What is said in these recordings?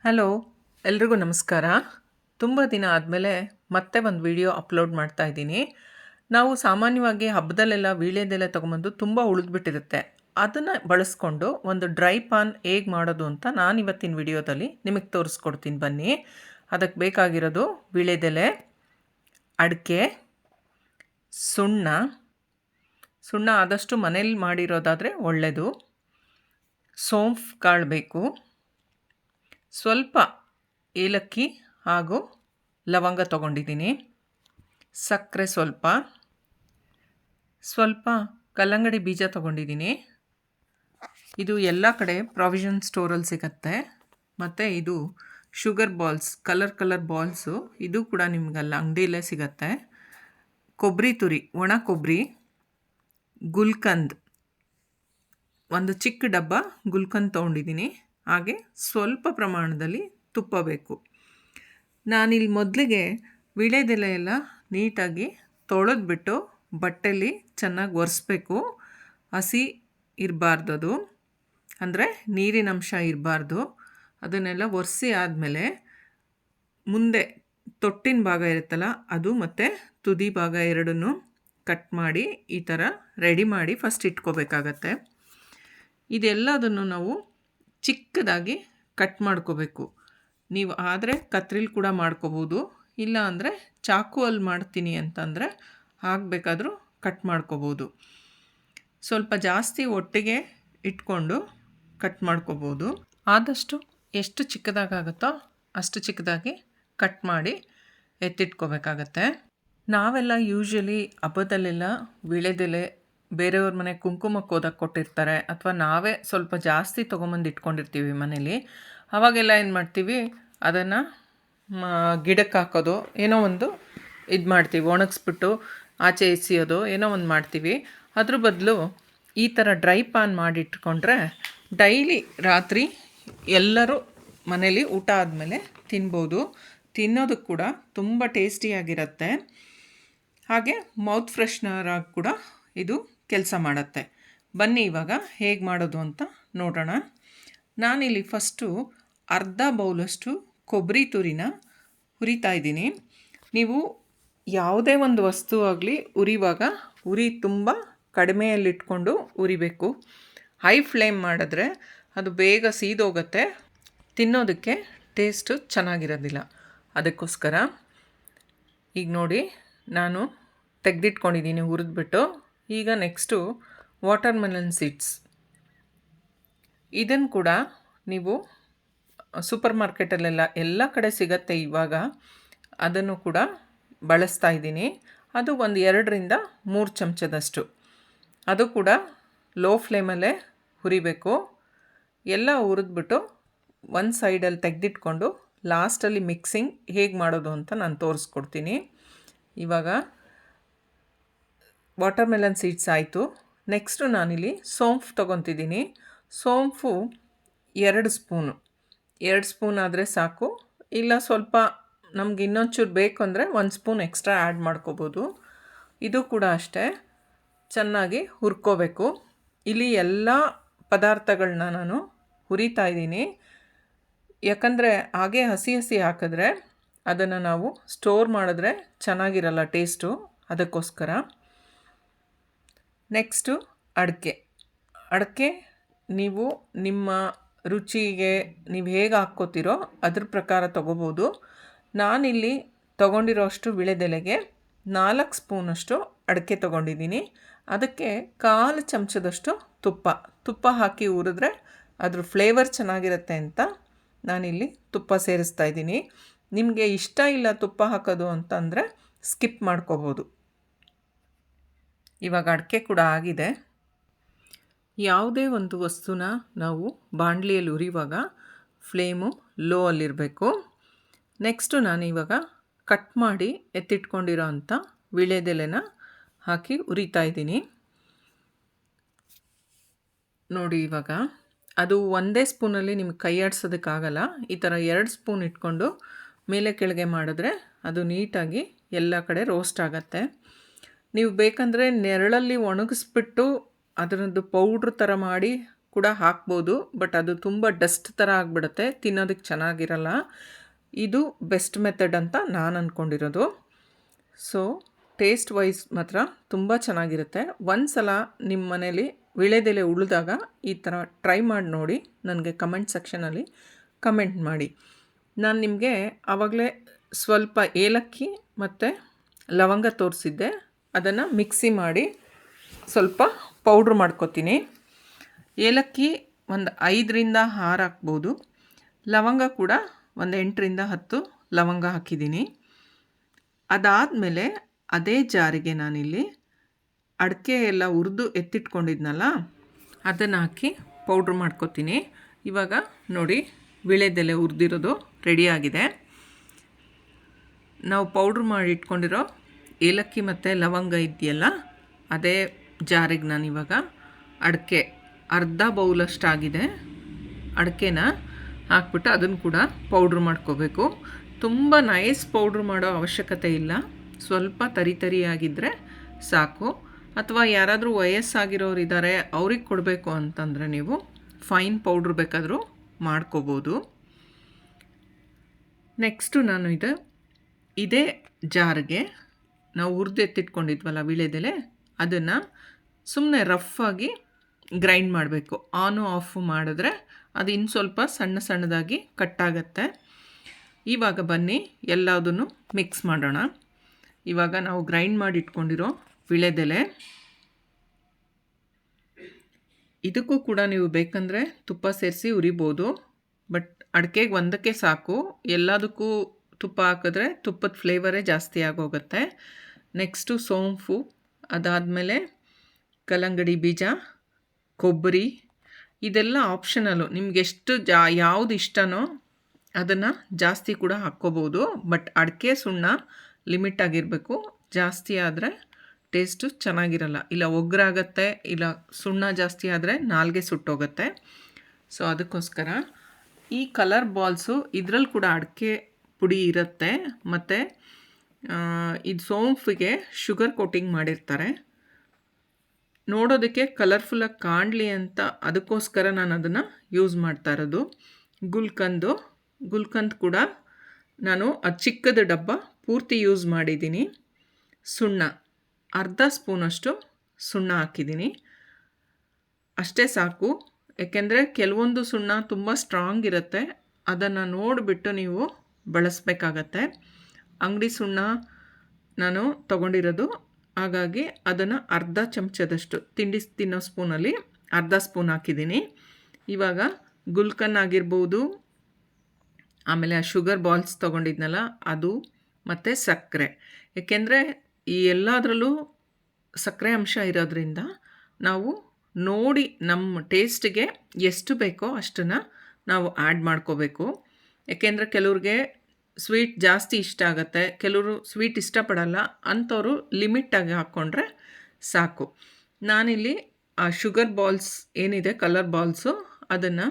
Hello, ಎಲ್ರಿಗೂ ನಮಸ್ಕಾರ. ತುಂಬ ದಿನ ಆದಮೇಲೆ ಮತ್ತೆ ಒಂದು ವಿಡಿಯೋ ಅಪ್ಲೋಡ್ ಮಾಡ್ತಾ ಇದ್ದೀನಿ. ನಾವು ಸಾಮಾನ್ಯವಾಗಿ ಹಬ್ಬದಲ್ಲೆಲ್ಲ ವೀಳ್ಯದೆಲೆ ತೊಗೊಂಬಂದು ತುಂಬ ಉಳಿದ್ಬಿಟ್ಟಿರುತ್ತೆ. ಅದನ್ನು ಬಳಸ್ಕೊಂಡು ಒಂದು ಡ್ರೈ ಪಾನ್ ಹೇಗೆ ಮಾಡೋದು ಅಂತ ನಾನು ಇವತ್ತಿನ ವಿಡಿಯೋದಲ್ಲಿ ನಿಮಗೆ ತೋರಿಸ್ಕೊಡ್ತೀನಿ ಬನ್ನಿ. ಅದಕ್ಕೆ ಬೇಕಾಗಿರೋದು ವೀಳ್ಯದೆಲೆ, ಅಡಿಕೆ, ಸುಣ್ಣ ಆದಷ್ಟು ಮನೇಲಿ ಮಾಡಿರೋದಾದರೆ ಒಳ್ಳೆಯದು, ಸೋಂಫ್ ಕಾಳು ಬೇಕು, ಸ್ವಲ್ಪ ಏಲಕ್ಕಿ ಹಾಗೂ ಲವಂಗ ತೊಗೊಂಡಿದ್ದೀನಿ, ಸಕ್ಕರೆ ಸ್ವಲ್ಪ ಕಲ್ಲಂಗಡಿ ಬೀಜ ತೊಗೊಂಡಿದ್ದೀನಿ. ಇದು ಎಲ್ಲ ಕಡೆ ಪ್ರಾವಿಷನ್ ಸ್ಟೋರಲ್ಲಿ ಸಿಗುತ್ತೆ. ಮತ್ತು ಇದು ಶುಗರ್ ಬಾಲ್ಸ್, ಕಲರ್ ಬಾಲ್ಸು, ಇದು ಕೂಡ ನಿಮಗಲ್ಲ ಅಂಗಡಿಯಲ್ಲೇ ಸಿಗತ್ತೆ. ಕೊಬ್ಬರಿ ತುರಿ, ಒಣ ಕೊಬ್ಬರಿ, ಗುಲ್ಕಂದ್, ಒಂದು ಚಿಕ್ಕ ಡಬ್ಬ ಗುಲ್ಕಂದ್ ತೊಗೊಂಡಿದ್ದೀನಿ. ಹಾಗೆ ಸ್ವಲ್ಪ ಪ್ರಮಾಣದಲ್ಲಿ ತುಪ್ಪ ಬೇಕು. ನಾನಿಲ್ಲಿ ಮೊದಲಿಗೆ ವೀಳ್ಯದೆಲೆ ಎಲ್ಲ ನೀಟಾಗಿ ತೊಳೆದ್ಬಿಟ್ಟು ಬಟ್ಟೆಲಿ ಚೆನ್ನಾಗಿ ಒರೆಸ್ಬೇಕು. ಹಸಿ ಇರಬಾರ್ದು, ಅದು ಅಂದರೆ ನೀರಿನ ಅಂಶ ಇರಬಾರ್ದು. ಅದನ್ನೆಲ್ಲ ಒರೆಸಿ ಆದಮೇಲೆ ಮುಂದೆ ತೊಟ್ಟಿನ ಭಾಗ ಇರುತ್ತಲ್ಲ ಅದು ಮತ್ತು ತುದಿ ಭಾಗ ಎರಡನ್ನೂ ಕಟ್ ಮಾಡಿ ಈ ಥರ ರೆಡಿ ಮಾಡಿ ಫಸ್ಟ್ ಇಟ್ಕೋಬೇಕಾಗತ್ತೆ. ಇದೆಲ್ಲದನ್ನು ನಾವು ಚಿಕ್ಕದಾಗಿ ಕಟ್ ಮಾಡ್ಕೋಬೇಕು. ನೀವು ಆದರೆ ಕತ್ರಿಲಿ ಕೂಡ ಮಾಡ್ಕೋಬೋದು, ಇಲ್ಲ ಅಂದರೆ ಚಾಕುವಲ್ಲಿ ಮಾಡ್ತೀನಿ ಅಂತಂದರೆ ಆಗಬೇಕಾದ್ರೂ ಕಟ್ ಮಾಡ್ಕೋಬೋದು. ಸ್ವಲ್ಪ ಜಾಸ್ತಿ ಒಟ್ಟಿಗೆ ಇಟ್ಕೊಂಡು ಕಟ್ ಮಾಡ್ಕೋಬೋದು. ಆದಷ್ಟು ಎಷ್ಟು ಚಿಕ್ಕದಾಗುತ್ತೋ ಅಷ್ಟು ಚಿಕ್ಕದಾಗಿ ಕಟ್ ಮಾಡಿ ಎತ್ತಿಟ್ಕೋಬೇಕಾಗತ್ತೆ. ನಾವೆಲ್ಲ ಯೂಶ್ವಲಿ ಹಬ್ಬದಲ್ಲೆಲ್ಲ ವೀಳ್ಯದೆಲೆ ಬೇರೆಯವ್ರ ಮನೆ ಕುಂಕುಮಕ್ಕೆ ಹೋದಾಗ ಕೊಟ್ಟಿರ್ತಾರೆ, ಅಥವಾ ನಾವೇ ಸ್ವಲ್ಪ ಜಾಸ್ತಿ ತೊಗೊಂಬಂದು ಇಟ್ಕೊಂಡಿರ್ತೀವಿ ಮನೇಲಿ. ಅವಾಗೆಲ್ಲ ಏನು ಮಾಡ್ತೀವಿ, ಅದನ್ನು ಗಿಡಕ್ಕೆ ಹಾಕೋದು, ಏನೋ ಒಂದು ಇದು ಮಾಡ್ತೀವಿ, ಒಣಗಿಸ್ಬಿಟ್ಟು ಆಚೆ ಎಸೆಯೋದು, ಏನೋ ಒಂದು ಮಾಡ್ತೀವಿ. ಅದ್ರ ಬದಲು ಈ ಥರ ಡ್ರೈ ಪಾನ್ ಮಾಡಿಟ್ಕೊಂಡ್ರೆ ಡೈಲಿ ರಾತ್ರಿ ಎಲ್ಲರೂ ಮನೇಲಿ ಊಟ ಆದಮೇಲೆ ತಿನ್ಬೋದು. ತಿನ್ನೋದಕ್ಕೆ ಕೂಡ ತುಂಬ ಟೇಸ್ಟಿಯಾಗಿರುತ್ತೆ. ಹಾಗೆ ಮೌತ್ ಫ್ರೆಶ್ನರ್ ಆಗಿ ಕೂಡ ಇದು ಕೆಲಸ ಮಾಡುತ್ತೆ. ಬನ್ನಿ ಇವಾಗ ಹೇಗೆ ಮಾಡೋದು ಅಂತ ನೋಡೋಣ. ನಾನಿಲ್ಲಿ ಫಸ್ಟು ಅರ್ಧ ಬೌಲಷ್ಟು ಕೊಬ್ಬರಿ ತುರಿನ ಹುರಿತಾ ಇದ್ದೀನಿ. ನೀವು ಯಾವುದೇ ಒಂದು ವಸ್ತು ಆಗಲಿ ಹುರಿವಾಗ ಉರಿ ತುಂಬ ಕಡಿಮೆಯಲ್ಲಿಟ್ಕೊಂಡು ಹುರಿಬೇಕು. ಹೈ ಫ್ಲೇಮ್ ಮಾಡಿದ್ರೆ ಅದು ಬೇಗ ಸೀದೋಗುತ್ತೆ, ತಿನ್ನೋದಕ್ಕೆ ಟೇಸ್ಟು ಚೆನ್ನಾಗಿರೋದಿಲ್ಲ. ಅದಕ್ಕೋಸ್ಕರ ಈಗ ನೋಡಿ, ನಾನು ತೆಗೆದಿಟ್ಕೊಂಡಿದ್ದೀನಿ ಹುರಿದ್ಬಿಟ್ಟು. ಈಗ ನೆಕ್ಸ್ಟು ವಾಟರ್ ಮೆಲನ್ ಸೀಡ್ಸ್, ಇದನ್ನು ಕೂಡ ನೀವು ಸೂಪರ್ ಮಾರ್ಕೆಟಲ್ಲೆಲ್ಲ ಎಲ್ಲ ಕಡೆ ಸಿಗತ್ತೆ ಇವಾಗ. ಅದನ್ನು ಕೂಡ ಬಳಸ್ತಾ ಇದ್ದೀನಿ. ಅದು ಒಂದು 2-3 ಚಮಚದಷ್ಟು. ಅದು ಕೂಡ ಲೋ ಫ್ಲೇಮಲ್ಲೇ ಹುರಿಬೇಕು. ಎಲ್ಲ ಹುರಿದ್ಬಿಟ್ಟು ಒಂದು ಸೈಡಲ್ಲಿ ತೆಗೆದಿಟ್ಕೊಂಡು ಲಾಸ್ಟಲ್ಲಿ ಮಿಕ್ಸಿಂಗ್ ಹೇಗೆ ಮಾಡೋದು ಅಂತ ನಾನು ತೋರಿಸ್ಕೊಡ್ತೀನಿ. ಇವಾಗ ವಾಟರ್ ಮೆಲನ್ ಸೀಡ್ಸ್ ಆಯಿತು. ನೆಕ್ಸ್ಟು ನಾನಿಲ್ಲಿ ಸೋಂಫು ತೊಗೊತಿದ್ದೀನಿ. ಸೋಂಫು 2 ಸ್ಪೂನ್ ಆದರೆ ಸಾಕು, ಇಲ್ಲ ಸ್ವಲ್ಪ ನಮ್ಗೆ ಇನ್ನೊಂಚೂರು ಬೇಕು ಅಂದರೆ 1 ಸ್ಪೂನ್ ಎಕ್ಸ್ಟ್ರಾ ಆ್ಯಡ್ ಮಾಡ್ಕೋಬೋದು. ಇದು ಕೂಡ ಅಷ್ಟೇ ಚೆನ್ನಾಗಿ ಹುರ್ಕೋಬೇಕು. ಇಲ್ಲಿ ಎಲ್ಲ ಪದಾರ್ಥಗಳನ್ನ ನಾನು ಹುರಿತಾ ಇದ್ದೀನಿ. ಯಾಕಂದರೆ ಹಾಗೆ ಹಸಿ ಹಾಕಿದ್ರೆ ಅದನ್ನು ನಾವು ಸ್ಟೋರ್ ಮಾಡಿದ್ರೆ ಚೆನ್ನಾಗಿರಲ್ಲ ಟೇಸ್ಟು, ಅದಕ್ಕೋಸ್ಕರ. ನೆಕ್ಸ್ಟು ಅಡಿಕೆ ನೀವು ನಿಮ್ಮ ರುಚಿಗೆ ನೀವು ಹೇಗೆ ಹಾಕ್ಕೋತೀರೋ ಅದ್ರ ಪ್ರಕಾರ ತೊಗೋಬೋದು. ನಾನಿಲ್ಲಿ ತೊಗೊಂಡಿರೋ ಅಷ್ಟು ವೀಳ್ಯದೆಲೆಗೆ 4 ಸ್ಪೂನಷ್ಟು ಅಡಿಕೆ ತೊಗೊಂಡಿದ್ದೀನಿ. ಅದಕ್ಕೆ 1/4 ಚಮಚದಷ್ಟು ತುಪ್ಪ ಹಾಕಿ ಹುರಿದ್ರೆ ಅದ್ರ ಫ್ಲೇವರ್ ಚೆನ್ನಾಗಿರುತ್ತೆ ಅಂತ ನಾನಿಲ್ಲಿ ತುಪ್ಪ ಸೇರಿಸ್ತಾ ಇದ್ದೀನಿ. ನಿಮಗೆ ಇಷ್ಟ ಇಲ್ಲ ತುಪ್ಪ ಹಾಕೋದು ಅಂತಂದರೆ ಸ್ಕಿಪ್ ಮಾಡ್ಕೋಬೋದು. ಇವಾಗ ಅಡಿಕೆ ಕೂಡ ಆಗಿದೆ. ಯಾವುದೇ ಒಂದು ವಸ್ತುನ ನಾವು ಬಾಣಲಿಯಲ್ಲಿ ಹುರಿಯುವಾಗ ಫ್ಲೇಮು ಲೋ ಅಲ್ಲಿರಬೇಕು. ನೆಕ್ಸ್ಟು ನಾನು ಇವಾಗ ಕಟ್ ಮಾಡಿ ಎತ್ತಿಟ್ಕೊಂಡಿರೋ ಅಂಥ ವೀಳ್ಯದೆಲೆನ ಹಾಕಿ ಹುರಿತಾ ಇದ್ದೀನಿ. ನೋಡಿ, ಇವಾಗ ಅದು ಒಂದೇ ಸ್ಪೂನಲ್ಲಿ ನಿಮ್ಗೆ ಕೈ ಆಡಿಸೋದಕ್ಕಾಗಲ್ಲ. ಈ ಥರ 2 ಸ್ಪೂನ್ ಇಟ್ಕೊಂಡು ಮೇಲೆ ಕೆಳಗೆ ಮಾಡಿದ್ರೆ ಅದು ನೀಟಾಗಿ ಎಲ್ಲ ಕಡೆ ರೋಸ್ಟ್ ಆಗುತ್ತೆ. ನೀವು ಬೇಕಂದರೆ ನೆರಳಲ್ಲಿ ಒಣಗಿಸ್ಬಿಟ್ಟು ಅದರದ್ದು ಪೌಡ್ರ್ ಥರ ಮಾಡಿ ಕೂಡ ಹಾಕ್ಬೋದು, ಬಟ್ ಅದು ತುಂಬ ಡಸ್ಟ್ ಥರ ಆಗಿಬಿಡುತ್ತೆ, ತಿನ್ನೋದಕ್ಕೆ ಚೆನ್ನಾಗಿರಲ್ಲ. ಇದು ಬೆಸ್ಟ್ ಮೆಥಡ್ ಅಂತ ನಾನು ಅಂದ್ಕೊಂಡಿರೋದು. ಸೊ ಟೇಸ್ಟ್ ವೈಸ್ ಮಾತ್ರ ತುಂಬ ಚೆನ್ನಾಗಿರುತ್ತೆ. ಒಂದು ಸಲ ನಿಮ್ಮ ಮನೇಲಿ ವೀಳ್ಯದೆಲೆ ಉಳಿದಾಗ ಈ ಥರ ಟ್ರೈ ಮಾಡಿ ನೋಡಿ, ನನಗೆ ಕಮೆಂಟ್ ಸೆಕ್ಷನಲ್ಲಿ ಕಮೆಂಟ್ ಮಾಡಿ. ನಾನು ನಿಮಗೆ ಆವಾಗಲೇ ಸ್ವಲ್ಪ ಏಲಕ್ಕಿ ಮತ್ತು ಲವಂಗ ತೋರಿಸಿದ್ದೆ, ಅದನ್ನು ಮಿಕ್ಸಿ ಮಾಡಿ ಸ್ವಲ್ಪ ಪೌಡ್ರ್ ಮಾಡ್ಕೊತೀನಿ. ಏಲಕ್ಕಿ ಒಂದು 5ರಿಂದ 6 ಹಾಕ್ಬೋದು, ಲವಂಗ ಕೂಡ ಒಂದು 8ರಿಂದ 10 ಲವಂಗ ಹಾಕಿದ್ದೀನಿ. ಅದಾದಮೇಲೆ ಅದೇ ಜಾರಿಗೆ ನಾನಿಲ್ಲಿ ಅಡಿಕೆ ಎಲ್ಲ ಹುರಿದು ಎತ್ತಿಟ್ಕೊಂಡಿದ್ನಲ್ಲ ಅದನ್ನು ಹಾಕಿ ಪೌಡ್ರ್ ಮಾಡ್ಕೊತೀನಿ. ಇವಾಗ ನೋಡಿ, ವೀಳ್ಯದೆಲೆ ಹುರಿದಿರೋದು ರೆಡಿಯಾಗಿದೆ. ನಾವು ಪೌಡ್ರ್ ಮಾಡಿ ಇಟ್ಕೊಂಡಿರೋ ಏಲಕ್ಕಿ ಮತ್ತು ಲವಂಗ ಇದೆಯಲ್ಲ, ಅದೇ ಜಾರಿಗೆ ನಾನಿವಾಗ ಅಡಿಕೆ ಅರ್ಧ ಬೌಲಷ್ಟಾಗಿದೆ ಅಡಿಕೆನ ಹಾಕ್ಬಿಟ್ಟು ಅದನ್ನು ಕೂಡ ಪೌಡ್ರ್ ಮಾಡ್ಕೋಬೇಕು. ತುಂಬ ನೈಸ್ ಪೌಡ್ರ್ ಮಾಡೋ ಅವಶ್ಯಕತೆ ಇಲ್ಲ, ಸ್ವಲ್ಪ ತರಿಯಾಗಿದ್ದರೆ ಸಾಕು. ಅಥವಾ ಯಾರಾದರೂ ವಯಸ್ಸಾಗಿರೋರು ಇದ್ದಾರೆ, ಅವ್ರಿಗೆ ಕೊಡಬೇಕು ಅಂತಂದರೆ ನೀವು ಫೈನ್ ಪೌಡ್ರ್ ಬೇಕಾದರೂ ಮಾಡ್ಕೋಬೋದು. ನೆಕ್ಸ್ಟು ನಾನು ಇದೇ ಜಾರ್ಗೆ ನಾವು ಹುರಿದು ಎತ್ತಿಟ್ಕೊಂಡಿದ್ವಲ್ಲ ವೀಳ್ಯದೆಲೆ, ಅದನ್ನು ಸುಮ್ಮನೆ ರಫಾಗಿ ಗ್ರೈಂಡ್ ಮಾಡಬೇಕು. ಆನು ಆಫು ಮಾಡಿದ್ರೆ ಅದು ಇನ್ನು ಸ್ವಲ್ಪ ಸಣ್ಣ ಸಣ್ಣದಾಗಿ ಕಟ್ಟಾಗತ್ತೆ. ಇವಾಗ ಬನ್ನಿ ಎಲ್ಲದನ್ನು ಮಿಕ್ಸ್ ಮಾಡೋಣ. ಇವಾಗ ನಾವು ಗ್ರೈಂಡ್ ಮಾಡಿ ಇಟ್ಕೊಂಡಿರೋ ವೀಳ್ಯದೆಲೆ, ಇದಕ್ಕೂ ಕೂಡ ನೀವು ಬೇಕಂದರೆ ತುಪ್ಪ ಸೇರಿಸಿ ಉರಿಬೋದು, ಬಟ್ ಅಡಿಕೆಗೆ ಒಂದಕ್ಕೆ ಸಾಕು. ಎಲ್ಲದಕ್ಕೂ ತುಪ್ಪ ಹಾಕಿದ್ರೆ ತುಪ್ಪದ ಫ್ಲೇವರೇ ಜಾಸ್ತಿ ಆಗೋಗುತ್ತೆ. ನೆಕ್ಸ್ಟು ಸೋಂಪು, ಅದಾದಮೇಲೆ ಕಲ್ಲಂಗಡಿ ಬೀಜ, ಕೊಬ್ಬರಿ, ಇದೆಲ್ಲ ಆಪ್ಷನಲ್ಲು. ನಿಮ್ಗೆ ಎಷ್ಟು ಯಾವುದು ಇಷ್ಟನೋ ಅದನ್ನು ಜಾಸ್ತಿ ಕೂಡ ಹಾಕ್ಕೋಬೋದು, ಬಟ್ ಅಡಿಕೆ ಸುಣ್ಣ ಲಿಮಿಟ್ ಆಗಿರಬೇಕು. ಜಾಸ್ತಿ ಆದರೆ ಟೇಸ್ಟು ಚೆನ್ನಾಗಿರಲ್ಲ, ಇಲ್ಲ ಒಗ್ಗರಾಗತ್ತೆ, ಇಲ್ಲ ಸುಣ್ಣ ಜಾಸ್ತಿ ಆದರೆ ನಾಲ್ಗೆ ಸುಟ್ಟೋಗುತ್ತೆ. ಸೊ ಅದಕ್ಕೋಸ್ಕರ ಈ ಕಲರ್ ಬಾಲ್ಸು ಇದರಲ್ಲಿ ಕೂಡ ಅಡಿಕೆ ಪುಡಿ ಇರುತ್ತೆ, ಮತ್ತು ಇದು ಸೋಂಪಿಗೆ ಶುಗರ್ ಕೋಟಿಂಗ್ ಮಾಡಿರ್ತಾರೆ. ನೋಡೋದಕ್ಕೆ ಕಲರ್ಫುಲ್ಲಾಗಿ ಕಾಣಲಿ ಅಂತ ಅದಕ್ಕೋಸ್ಕರ ನಾನು ಅದನ್ನು ಯೂಸ್ ಮಾಡ್ತಾ ಇರೋದು. ಗುಲ್ಕಂದ್ ಕೂಡ ನಾನು ಅದು ಚಿಕ್ಕದ ಡಬ್ಬ ಪೂರ್ತಿ ಯೂಸ್ ಮಾಡಿದ್ದೀನಿ. ಸುಣ್ಣ ಅರ್ಧ ಸ್ಪೂನಷ್ಟು ಸುಣ್ಣ ಹಾಕಿದ್ದೀನಿ, ಅಷ್ಟೇ ಸಾಕು. ಏಕೆಂದರೆ ಕೆಲವೊಂದು ಸುಣ್ಣ ತುಂಬ ಸ್ಟ್ರಾಂಗ್ ಇರುತ್ತೆ, ಅದನ್ನು ನೋಡಿಬಿಟ್ಟು ನೀವು ಬಳಸಬೇಕಾಗತ್ತೆ. ಅಂಗಡಿ ಸುಣ್ಣ ನಾನು ತೊಗೊಂಡಿರೋದು, ಹಾಗಾಗಿ ಅದನ್ನು ಅರ್ಧ ಚಮಚದಷ್ಟು ತಿಂಡಿ ತಿನ್ನೋ ಸ್ಪೂನಲ್ಲಿ ಅರ್ಧ ಸ್ಪೂನ್ ಹಾಕಿದ್ದೀನಿ. ಇವಾಗ ಗುಲ್ಕನ್ ಆಗಿರ್ಬೋದು, ಆಮೇಲೆ ಆ ಶುಗರ್ ಬಾಲ್ಸ್ ತೊಗೊಂಡಿದ್ನಲ್ಲ ಅದು, ಮತ್ತು ಸಕ್ಕರೆ. ಏಕೆಂದರೆ ಈ ಎಲ್ಲದರಲ್ಲೂ ಸಕ್ಕರೆ ಅಂಶ ಇರೋದ್ರಿಂದ ನಾವು ನೋಡಿ ನಮ್ಮ ಟೇಸ್ಟಿಗೆ ಎಷ್ಟು ಬೇಕೋ ಅಷ್ಟನ್ನು ನಾವು ಆ್ಯಡ್ ಮಾಡ್ಕೋಬೇಕು. ಏಕೆಂದರೆ ಕೆಲವ್ರಿಗೆ ಸ್ವೀಟ್ ಜಾಸ್ತಿ ಇಷ್ಟ ಆಗುತ್ತೆ, ಕೆಲವರು ಸ್ವೀಟ್ ಇಷ್ಟಪಡಲ್ಲ, ಅಂಥವರು ಲಿಮಿಟಾಗಿ ಹಾಕ್ಕೊಂಡ್ರೆ ಸಾಕು. ನಾನಿಲ್ಲಿ ಆ ಶುಗರ್ ಬಾಲ್ಸ್ ಏನಿದೆ, ಕಲರ್ ಬಾಲ್ಸು, ಅದನ್ನು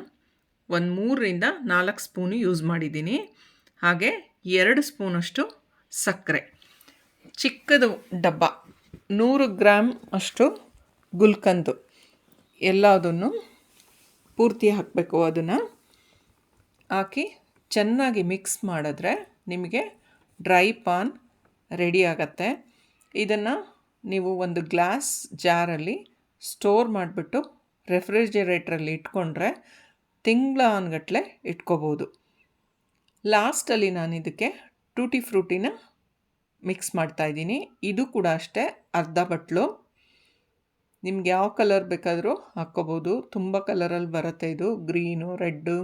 ಒಂದು 3ರಿಂದ 4 ಸ್ಪೂನು ಯೂಸ್ ಮಾಡಿದ್ದೀನಿ. ಹಾಗೆ 2 ಸ್ಪೂನಷ್ಟು ಸಕ್ಕರೆ, ಚಿಕ್ಕದು ಡಬ್ಬ 100 ಗ್ರಾಮ್ ಅಷ್ಟು ಗುಲ್ಕಂದು, ಎಲ್ಲದನ್ನು ಪೂರ್ತಿ ಹಾಕಬೇಕು. ಅದನ್ನು ಹಾಕಿ ಚೆನ್ನಾಗಿ ಮಿಕ್ಸ್ ಮಾಡಿದ್ರೆ ನಿಮಗೆ ಡ್ರೈ ಪಾನ್ ರೆಡಿ ಆಗತ್ತೆ. ಇದನ್ನು ನೀವು ಒಂದು ಗ್ಲಾಸ್ ಜಾರಲ್ಲಿ ಸ್ಟೋರ್ ಮಾಡಿಬಿಟ್ಟು ರೆಫ್ರಿಜರೇಟ್ರಲ್ಲಿ ಇಟ್ಕೊಂಡ್ರೆ ತಿಂಗಳಾನ್ಗಟ್ಲೆ ಇಟ್ಕೋಬೋದು. ಲಾಸ್ಟಲ್ಲಿ ನಾನು ಇದಕ್ಕೆ ಟೂಟಿ ಫ್ರೂಟಿನ ಮಿಕ್ಸ್ ಮಾಡ್ತಾಯಿದ್ದೀನಿ. ಇದು ಕೂಡ ಅಷ್ಟೇ ಅರ್ಧ ಬಟ್ಲು. ನಿಮ್ಗೆ ಯಾವ ಕಲರ್ ಬೇಕಾದರೂ ಹಾಕ್ಕೋಬೋದು, ತುಂಬ ಕಲರಲ್ಲಿ ಬರುತ್ತೆ ಇದು, ಗ್ರೀನು, ರೆಡ್ಡು,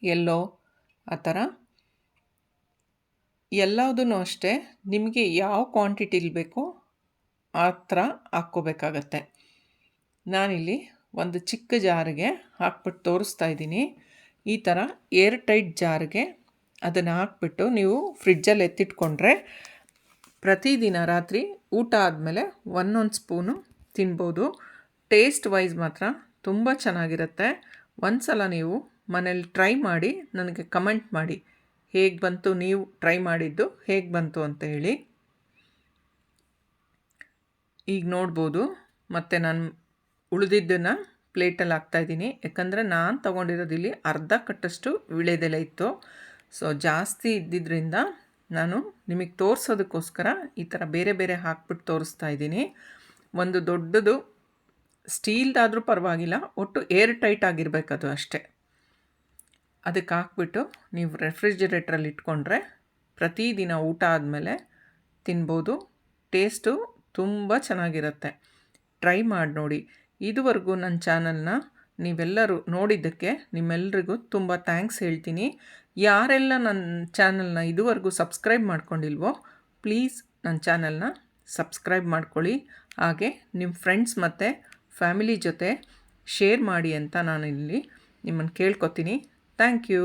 ಯೆಲ್ಲೋ, ಆ ಥರ ಎಲ್ಲದೂ ಅಷ್ಟೇ. ನಿಮಗೆ ಯಾವ ಕ್ವಾಂಟಿಟಿಲಿ ಬೇಕೋ ಆ ಥರ ಹಾಕ್ಕೋಬೇಕಾಗತ್ತೆ. ನಾನಿಲ್ಲಿ ಒಂದು ಚಿಕ್ಕ ಜಾರಿಗೆ ಹಾಕ್ಬಿಟ್ಟು ತೋರಿಸ್ತಾ ಇದ್ದೀನಿ. ಈ ಥರ ಏರ್ ಟೈಟ್ ಜಾರಿಗೆ ಅದನ್ನು ಹಾಕ್ಬಿಟ್ಟು ನೀವು ಫ್ರಿಡ್ಜಲ್ಲಿ ಎತ್ತಿಟ್ಕೊಂಡ್ರೆ ಪ್ರತಿದಿನ ರಾತ್ರಿ ಊಟ ಆದಮೇಲೆ ಒಂದೊಂದು ಸ್ಪೂನು ತಿನ್ಬೋದು. ಟೇಸ್ಟ್ ವೈಸ್ ಮಾತ್ರ ತುಂಬ ಚೆನ್ನಾಗಿರುತ್ತೆ. ಒಂದು ಸಲ ನೀವು ಮನೇಲಿ ಟ್ರೈ ಮಾಡಿ ನನಗೆ ಕಮೆಂಟ್ ಮಾಡಿ ಹೇಗೆ ಬಂತು, ನೀವು ಟ್ರೈ ಮಾಡಿದ್ದು ಹೇಗೆ ಬಂತು ಅಂತ ಹೇಳಿ. ಈಗ ನೋಡ್ಬೋದು, ಮತ್ತು ನಾನು ಉಳಿದಿದ್ದನ್ನು ಪ್ಲೇಟಲ್ಲಿ ಹಾಕ್ತಾಯಿದ್ದೀನಿ. ಯಾಕಂದರೆ ನಾನು ತೊಗೊಂಡಿರೋದಿಲ್ಲಿ ಅರ್ಧ ಕಟ್ಟಷ್ಟು ವೀಳ್ಯದೆಲೆ ಇತ್ತು. ಸೊ ಜಾಸ್ತಿ ಇದ್ದಿದ್ದರಿಂದ ನಾನು ನಿಮಗೆ ತೋರಿಸೋದಕ್ಕೋಸ್ಕರ ಈ ಥರ ಬೇರೆ ಬೇರೆ ಹಾಕ್ಬಿಟ್ಟು ತೋರಿಸ್ತಾ ಇದ್ದೀನಿ. ಒಂದು ದೊಡ್ಡದು ಸ್ಟೀಲ್ದಾದರೂ ಪರವಾಗಿಲ್ಲ, ಒಟ್ಟು ಏರ್ ಟೈಟ್ ಆಗಿರಬೇಕದು ಅಷ್ಟೇ. ಅದಕ್ಕೆ ಹಾಕ್ಬಿಟ್ಟು ನೀವು ರೆಫ್ರಿಜಿರೇಟ್ರಲ್ಲಿ ಇಟ್ಕೊಂಡ್ರೆ ಪ್ರತಿದಿನ ಊಟ ಆದಮೇಲೆ ತಿನ್ಬೋದು. ಟೇಸ್ಟು ತುಂಬ ಚೆನ್ನಾಗಿರುತ್ತೆ. ಟ್ರೈ ಮಾಡಿ ನೋಡಿ. ಇದುವರೆಗೂ ನನ್ನ ಚಾನಲ್ನ ನೀವೆಲ್ಲರೂ ನೋಡಿದ್ದಕ್ಕೆ ನಿಮ್ಮೆಲ್ರಿಗೂ ತುಂಬ ಥ್ಯಾಂಕ್ಸ್ ಹೇಳ್ತೀನಿ. ಯಾರೆಲ್ಲ ನನ್ನ ಚಾನಲ್ನ ಇದುವರೆಗೂ ಸಬ್ಸ್ಕ್ರೈಬ್ ಮಾಡ್ಕೊಂಡಿಲ್ವೋ ಪ್ಲೀಸ್ ನನ್ನ ಚಾನಲ್ನ ಸಬ್ಸ್ಕ್ರೈಬ್ ಮಾಡ್ಕೊಳ್ಳಿ. ಹಾಗೆ ನಿಮ್ಮ ಫ್ರೆಂಡ್ಸ್ ಮತ್ತು ಫ್ಯಾಮಿಲಿ ಜೊತೆ ಶೇರ್ ಮಾಡಿ ಅಂತ ನಾನಿಲ್ಲಿ ನಿಮ್ಮನ್ನು ಕೇಳ್ಕೊತೀನಿ. Thank you.